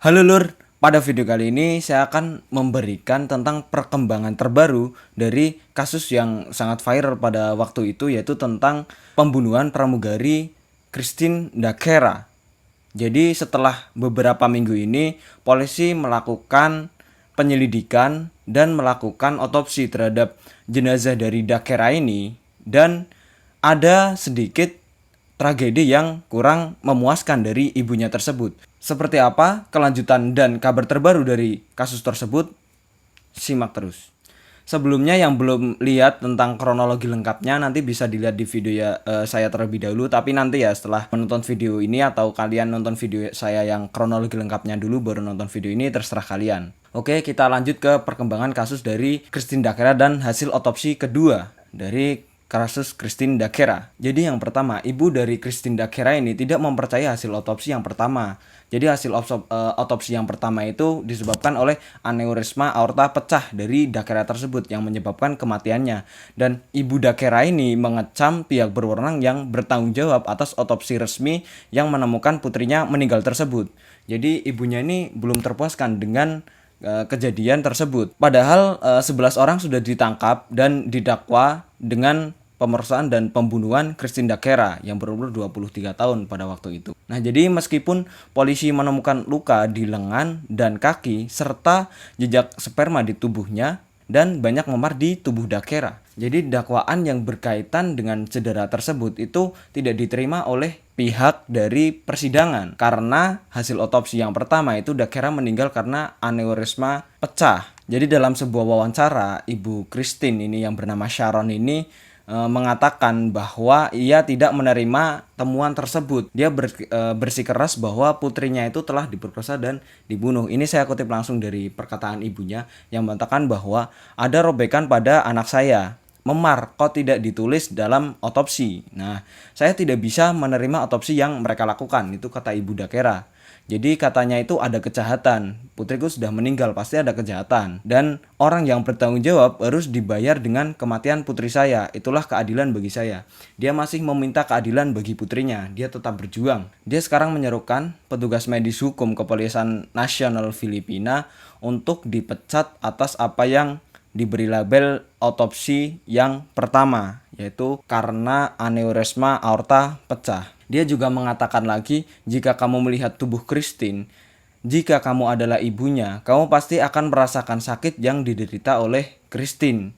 Halo Lur, pada video kali ini saya akan memberikan tentang perkembangan terbaru dari kasus yang sangat viral pada waktu itu, yaitu tentang pembunuhan pramugari Christine Ndakera. Jadi setelah beberapa minggu ini, polisi melakukan penyelidikan dan melakukan otopsi terhadap jenazah dari Ndakera ini, dan ada sedikit tragedi yang kurang memuaskan dari ibunya tersebut. Seperti apa kelanjutan dan kabar terbaru dari kasus tersebut? Simak terus. Sebelumnya yang belum lihat tentang kronologi lengkapnya nanti bisa dilihat di video saya terlebih dahulu, tapi nanti ya setelah menonton video ini atau kalian nonton video saya yang kronologi lengkapnya dulu baru nonton video ini, terserah kalian. Oke, kita lanjut ke perkembangan kasus dari Christine Ndakera dan hasil otopsi kedua dari kasus Christine Ndakera. Jadi yang pertama, ibu dari Christine Ndakera ini tidak mempercayai hasil otopsi yang pertama. Jadi hasil otopsi yang pertama itu disebabkan oleh aneurisma aorta pecah dari Ndakera tersebut yang menyebabkan kematiannya. Dan ibu Ndakera ini mengecam pihak berwenang yang bertanggung jawab atas otopsi resmi yang menemukan putrinya meninggal tersebut. Jadi ibunya ini belum terpuaskan dengan kejadian tersebut. Padahal 11 orang sudah ditangkap dan didakwa dengan pemerkosaan dan pembunuhan Christine Ndakera yang berumur 23 tahun pada waktu itu. Nah, jadi meskipun polisi menemukan luka di lengan dan kaki serta jejak sperma di tubuhnya dan banyak memar di tubuh Ndakera. Jadi dakwaan yang berkaitan dengan cedera tersebut itu tidak diterima oleh pihak dari persidangan karena hasil otopsi yang pertama itu Ndakera meninggal karena aneurisma pecah. Jadi dalam sebuah wawancara, ibu Christine ini yang bernama Sharon ini mengatakan bahwa ia tidak menerima temuan tersebut. Dia bersikeras bahwa putrinya itu telah diperkosa dan dibunuh. Ini saya kutip langsung dari perkataan ibunya yang mengatakan bahwa ada robekan pada anak saya. Memar, kok tidak ditulis dalam otopsi. Nah, saya tidak bisa menerima otopsi yang mereka lakukan. Itu kata ibu Ndakera. Jadi katanya itu ada kejahatan. Putriku sudah meninggal, pasti ada kejahatan. Dan orang yang bertanggung jawab harus dibayar dengan kematian putri saya. Itulah keadilan bagi saya. Dia masih meminta keadilan bagi putrinya. Dia tetap berjuang. Dia sekarang menyerukan petugas medis hukum Kepolisian Nasional Filipina untuk dipecat atas apa yang diberi label otopsi yang pertama, yaitu karena aneurisma aorta pecah. Dia juga mengatakan lagi, jika kamu melihat tubuh Christine, jika kamu adalah ibunya, kamu pasti akan merasakan sakit yang diderita oleh Christine.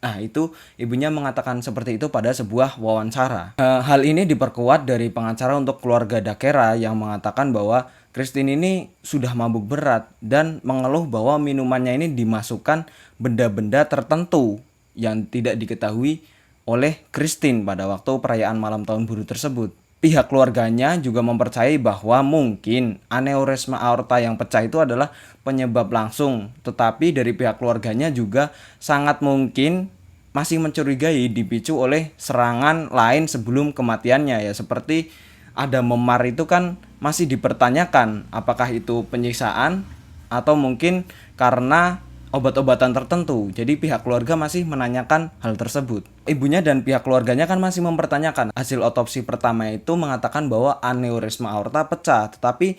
Nah, itu ibunya mengatakan seperti itu pada sebuah wawancara. Hal ini diperkuat dari pengacara untuk keluarga Ndakera yang mengatakan bahwa Christine ini sudah mabuk berat dan mengeluh bahwa minumannya ini dimasukkan benda-benda tertentu yang tidak diketahui oleh Christine pada waktu perayaan malam tahun baru tersebut. Pihak keluarganya juga mempercayai bahwa mungkin aneurisma aorta yang pecah itu adalah penyebab langsung, tetapi dari pihak keluarganya juga sangat mungkin masih mencurigai dipicu oleh serangan lain sebelum kematiannya, ya seperti ada memar itu kan masih dipertanyakan apakah itu penyiksaan atau mungkin karena obat-obatan tertentu. Jadi pihak keluarga masih menanyakan hal tersebut. Ibunya dan pihak keluarganya kan masih mempertanyakan. Hasil otopsi pertama itu mengatakan bahwa aneurisma aorta pecah, tetapi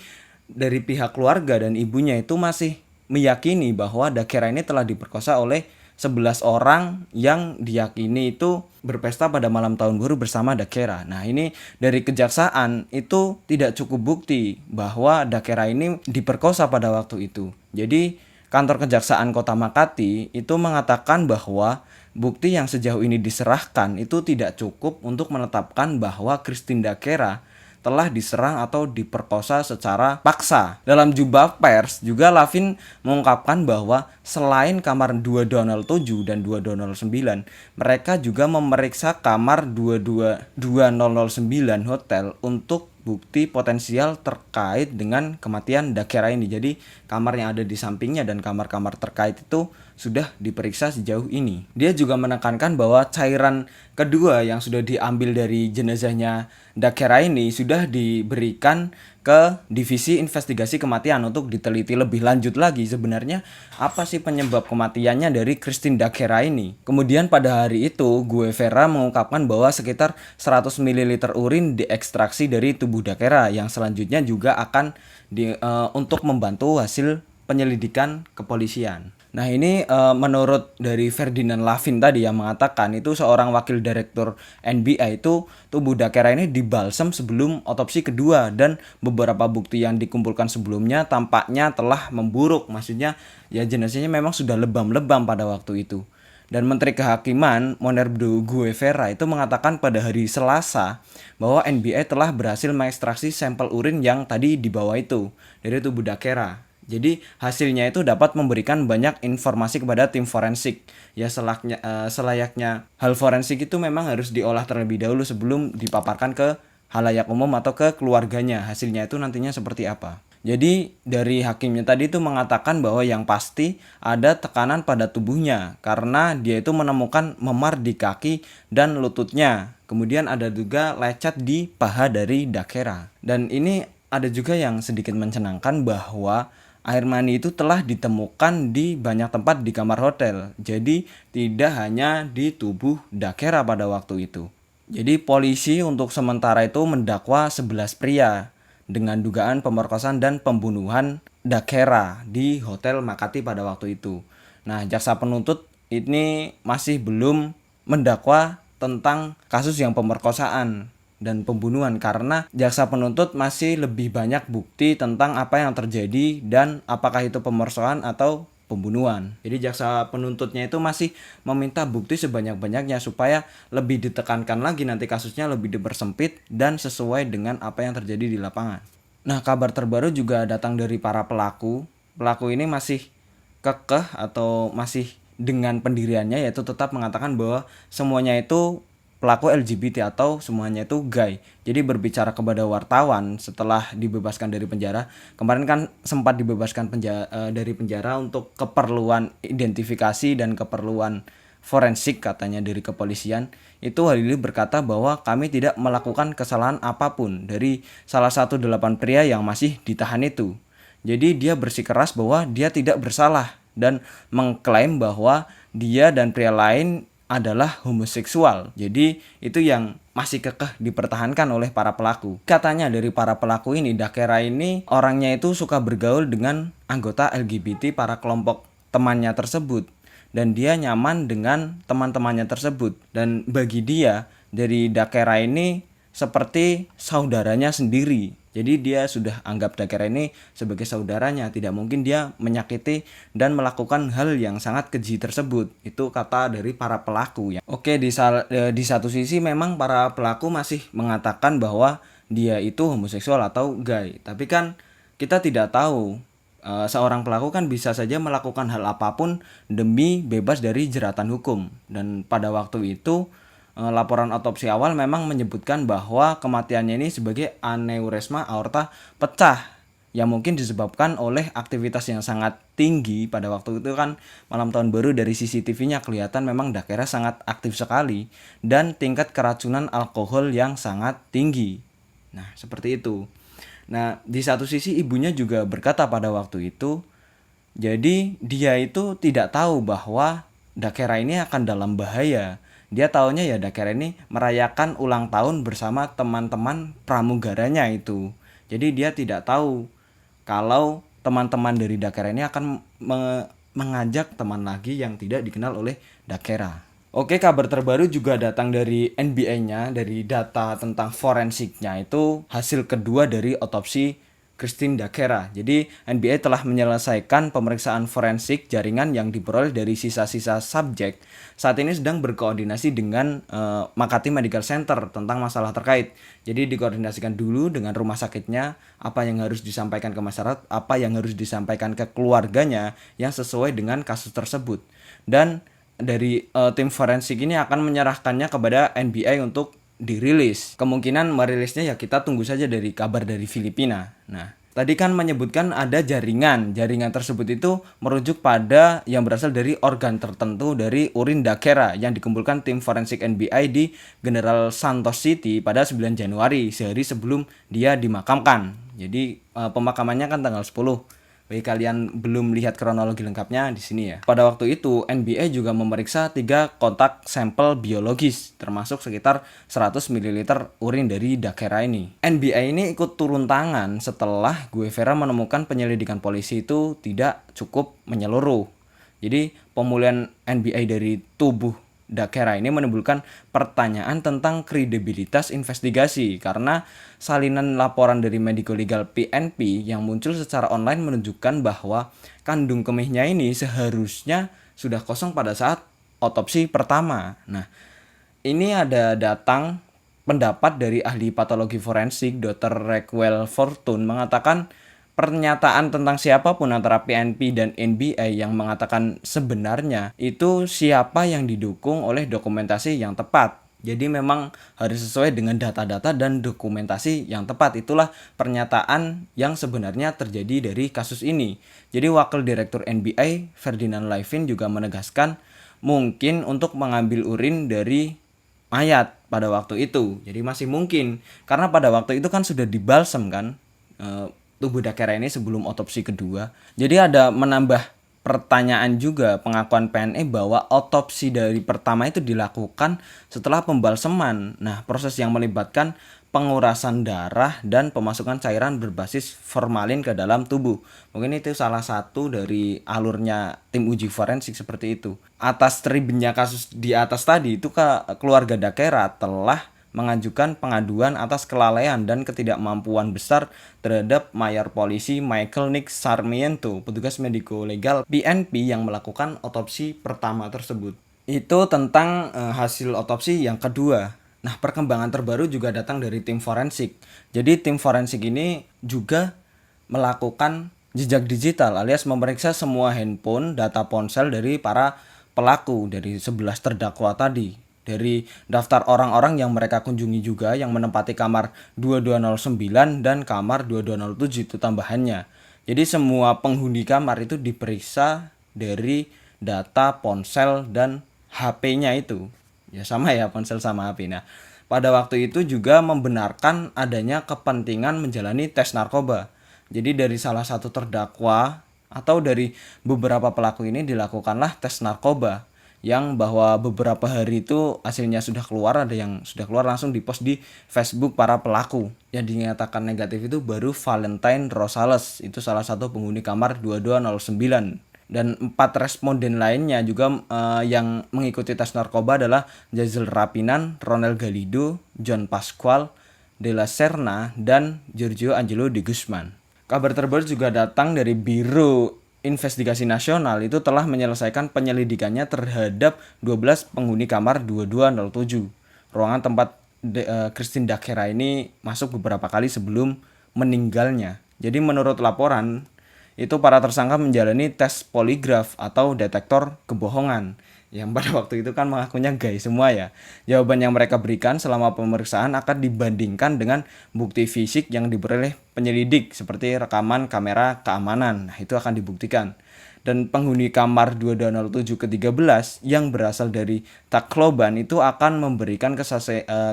dari pihak keluarga dan ibunya itu masih meyakini bahwa Ndakera ini telah diperkosa oleh 11 orang yang diyakini itu berpesta pada malam tahun baru bersama Ndakera. Nah, ini dari kejaksaan itu tidak cukup bukti bahwa Ndakera ini diperkosa pada waktu itu. Jadi kantor kejaksaan Kota Makati itu mengatakan bahwa bukti yang sejauh ini diserahkan itu tidak cukup untuk menetapkan bahwa Christine Ndakera telah diserang atau diperkosa secara paksa. Dalam jubah pers juga Lavin mengungkapkan bahwa selain kamar 207 dan 209, mereka juga memeriksa kamar 22009 hotel untuk bukti potensial terkait dengan kematian Ndakera ini. Jadi kamar yang ada di sampingnya dan kamar-kamar terkait itu sudah diperiksa sejauh ini. Dia juga menekankan bahwa cairan kedua yang sudah diambil dari jenazahnya Ndakera ini sudah diberikan ke divisi investigasi kematian untuk diteliti lebih lanjut lagi sebenarnya apa sih penyebab kematiannya dari Christine Daguerre ini. Kemudian pada hari itu Guevara mengungkapkan bahwa sekitar 100 ml urin diekstraksi dari tubuh Daguerre yang selanjutnya juga akan untuk membantu hasil penyelidikan kepolisian. Nah ini menurut dari Ferdinand Lavin tadi yang mengatakan itu seorang wakil direktur NBI itu tubuh Daguerre ini dibalsem sebelum otopsi kedua dan beberapa bukti yang dikumpulkan sebelumnya tampaknya telah memburuk. Maksudnya ya jenazahnya memang sudah lebam-lebam pada waktu itu. Dan Menteri Kehakiman Monerdo Guevara itu mengatakan pada hari Selasa bahwa NBI telah berhasil mengekstraksi sampel urin yang tadi dibawa itu dari tubuh Daguerre. Jadi hasilnya itu dapat memberikan banyak informasi kepada tim forensik. Ya selayaknya hal forensik itu memang harus diolah terlebih dahulu sebelum dipaparkan ke halayak umum atau ke keluarganya. Hasilnya itu nantinya seperti apa. Jadi dari hakimnya tadi itu mengatakan bahwa yang pasti ada tekanan pada tubuhnya karena dia itu menemukan memar di kaki dan lututnya. Kemudian ada juga lecet di paha dari Daguerre. Dan ini ada juga yang sedikit mencenangkan bahwa air mani itu telah ditemukan di banyak tempat di kamar hotel. Jadi tidak hanya di tubuh Daguerre pada waktu itu. Jadi polisi untuk sementara itu mendakwa 11 pria dengan dugaan pemerkosaan dan pembunuhan Daguerre di Hotel Makati pada waktu itu. Nah, jaksa penuntut ini masih belum mendakwa tentang kasus yang pemerkosaan dan pembunuhan karena jaksa penuntut masih lebih banyak bukti tentang apa yang terjadi dan apakah itu pemerkosaan atau pembunuhan. Jadi jaksa penuntutnya itu masih meminta bukti sebanyak-banyaknya supaya lebih ditekankan lagi nanti kasusnya lebih dipersempit dan sesuai dengan apa yang terjadi di lapangan. Nah, kabar terbaru juga datang dari para pelaku. Pelaku ini masih kekeh atau masih dengan pendiriannya yaitu tetap mengatakan bahwa semuanya itu pelaku LGBT atau semuanya itu gay. Jadi berbicara kepada wartawan setelah dibebaskan dari penjara. Kemarin kan sempat dibebaskan dari penjara untuk keperluan identifikasi dan keperluan forensik katanya dari kepolisian. Itu Halili berkata bahwa kami tidak melakukan kesalahan apapun dari salah satu 8 pria yang masih ditahan itu. Jadi dia bersikeras bahwa dia tidak bersalah dan mengklaim bahwa dia dan pria lain adalah homoseksual. Jadi itu yang masih kekeh dipertahankan oleh para pelaku. Katanya dari para pelaku ini, Daguerre ini orangnya itu suka bergaul dengan anggota LGBT para kelompok temannya tersebut. Dan dia nyaman dengan teman-temannya tersebut. Dan bagi dia, dari Daguerre ini seperti saudaranya sendiri. Jadi dia sudah anggap Daguerre ini sebagai saudaranya. Tidak mungkin dia menyakiti dan melakukan hal yang sangat keji tersebut. Itu kata dari para pelaku ya. Oke, di satu sisi memang para pelaku masih mengatakan bahwa dia itu homoseksual atau gay. Tapi kan kita tidak tahu. Seorang pelaku kan bisa saja melakukan hal apapun demi bebas dari jeratan hukum. Dan pada waktu itu laporan otopsi awal memang menyebutkan bahwa kematiannya ini sebagai aneurisma aorta pecah yang mungkin disebabkan oleh aktivitas yang sangat tinggi. Pada waktu itu kan malam tahun baru, dari CCTV-nya kelihatan memang Daguerre sangat aktif sekali dan tingkat keracunan alkohol yang sangat tinggi. Nah, seperti itu. Nah, di satu sisi ibunya juga berkata pada waktu itu, jadi dia itu tidak tahu bahwa Daguerre ini akan dalam bahaya. Dia taunya ya Daguerre ini merayakan ulang tahun bersama teman-teman pramugaranya itu. Jadi dia tidak tahu kalau teman-teman dari Daguerre ini akan mengajak teman lagi yang tidak dikenal oleh Daguerre. Oke, kabar terbaru juga datang dari NBI-nya, dari data tentang forensiknya itu hasil kedua dari otopsi Christine Daguerre. Jadi NBI telah menyelesaikan pemeriksaan forensik jaringan yang diperoleh dari sisa-sisa subjek. Saat ini sedang berkoordinasi dengan Makati Medical Center tentang masalah terkait. Jadi dikoordinasikan dulu dengan rumah sakitnya, apa yang harus disampaikan ke masyarakat, apa yang harus disampaikan ke keluarganya yang sesuai dengan kasus tersebut. Dan dari tim forensik ini akan menyerahkannya kepada NBI untuk dirilis. Kemungkinan merilisnya ya kita tunggu saja dari kabar dari Filipina. Nah, tadi kan menyebutkan ada jaringan. Jaringan tersebut itu merujuk pada yang berasal dari organ tertentu dari urin Daguerre yang dikumpulkan tim forensik NBI di General Santos City pada 9 Januari, sehari sebelum dia dimakamkan. Jadi pemakamannya kan tanggal 10. Bagi kalian belum lihat kronologi lengkapnya di sini ya. Pada waktu itu NBA juga memeriksa 3 kontak sampel biologis termasuk sekitar 100 ml urin dari Dakera ini. NBA ini ikut turun tangan setelah Guevara menemukan penyelidikan polisi itu tidak cukup menyeluruh. Jadi pemulihan NBA dari tubuh Dakera ini menimbulkan pertanyaan tentang kredibilitas investigasi karena salinan laporan dari medico legal PNP yang muncul secara online menunjukkan bahwa kandung kemihnya ini seharusnya sudah kosong pada saat otopsi pertama. Nah, ini ada datang pendapat dari ahli patologi forensik Dr. Rockwell Fortune mengatakan pernyataan tentang siapapun antara PNP dan NBA yang mengatakan sebenarnya itu siapa yang didukung oleh dokumentasi yang tepat. Jadi memang harus sesuai dengan data-data dan dokumentasi yang tepat. Itulah pernyataan yang sebenarnya terjadi dari kasus ini. Jadi Wakil Direktur NBA Ferdinand Levin juga menegaskan mungkin untuk mengambil urin dari mayat pada waktu itu. Jadi masih mungkin karena pada waktu itu kan sudah dibalsem kan tubuh Dakera ini sebelum otopsi kedua. Jadi ada menambah pertanyaan juga pengakuan PNE bahwa otopsi dari pertama itu dilakukan setelah pembalseman. Nah, proses yang melibatkan pengurasan darah dan pemasukan cairan berbasis formalin ke dalam tubuh. Mungkin itu salah satu dari alurnya tim uji forensik seperti itu. Atas teribnya kasus di atas tadi itu keluarga Dakera telah mengajukan pengaduan atas kelalaian dan ketidakmampuan besar terhadap mayor polisi Michael Nick Sarmiento, petugas mediko legal PNP yang melakukan otopsi pertama tersebut. Itu tentang hasil otopsi yang kedua. Nah, perkembangan terbaru juga datang dari tim forensik. Jadi tim forensik ini juga melakukan jejak digital alias memeriksa semua handphone, data ponsel dari para pelaku dari 11 terdakwa tadi. Dari daftar orang-orang yang mereka kunjungi juga yang menempati kamar 2209 dan kamar 2207 itu tambahannya. Jadi semua penghuni kamar itu diperiksa dari data ponsel dan HP-nya itu. Ya sama ya ponsel sama HP. Nah, pada waktu itu juga membenarkan adanya kepentingan menjalani tes narkoba. Jadi dari salah satu terdakwa atau dari beberapa pelaku ini dilakukanlah tes narkoba yang bahwa beberapa hari itu hasilnya sudah keluar, ada yang sudah keluar langsung dipost di Facebook para pelaku. Yang dinyatakan negatif itu baru Valentine Rosales, itu salah satu penghuni kamar 2209. Dan 4 responden lainnya juga yang mengikuti tes narkoba adalah Jazel Rapinan, Ronel Galido, John Pascual, De La Serna, dan Giorgio Angelo de Guzman. Kabar terbaru juga datang dari Biro Investigasi Nasional itu telah menyelesaikan penyelidikannya terhadap 12 penghuni kamar 2207. Ruangan tempat Christine Dakera ini masuk beberapa kali sebelum meninggalnya. Jadi menurut laporan, itu para tersangka menjalani tes poligraf atau detektor kebohongan. Yang pada waktu itu kan mengakunya gay semua ya. Jawaban yang mereka berikan selama pemeriksaan akan dibandingkan dengan bukti fisik yang diperoleh penyelidik seperti rekaman kamera keamanan. Nah, itu akan dibuktikan. Dan penghuni kamar 2207 ke-13 yang berasal dari Tacloban itu akan memberikan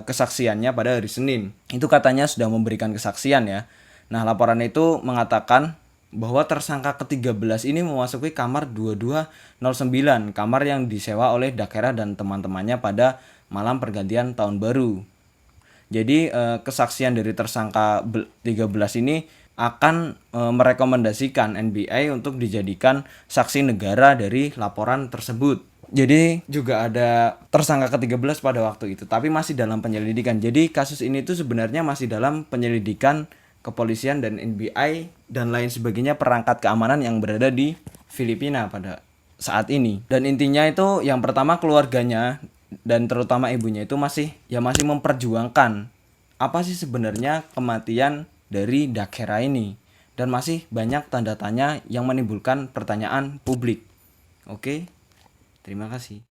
kesaksiannya pada hari Senin. Itu katanya sudah memberikan kesaksian ya. Nah, laporan itu mengatakan bahwa tersangka ke-13 ini memasuki kamar 2209, kamar yang disewa oleh Dakera dan teman-temannya pada malam pergantian tahun baru. Jadi kesaksian dari tersangka 13 ini akan merekomendasikan NBA untuk dijadikan saksi negara dari laporan tersebut. Jadi juga ada tersangka ke-13 pada waktu itu, tapi masih dalam penyelidikan. Jadi kasus ini tuh sebenarnya masih dalam penyelidikan kepolisian dan NBI dan lain sebagainya perangkat keamanan yang berada di Filipina pada saat ini. Dan intinya itu yang pertama keluarganya dan terutama ibunya itu masih memperjuangkan apa sih sebenarnya kematian dari Dakera ini, dan masih banyak tanda tanya yang menimbulkan pertanyaan publik. Oke, terima kasih.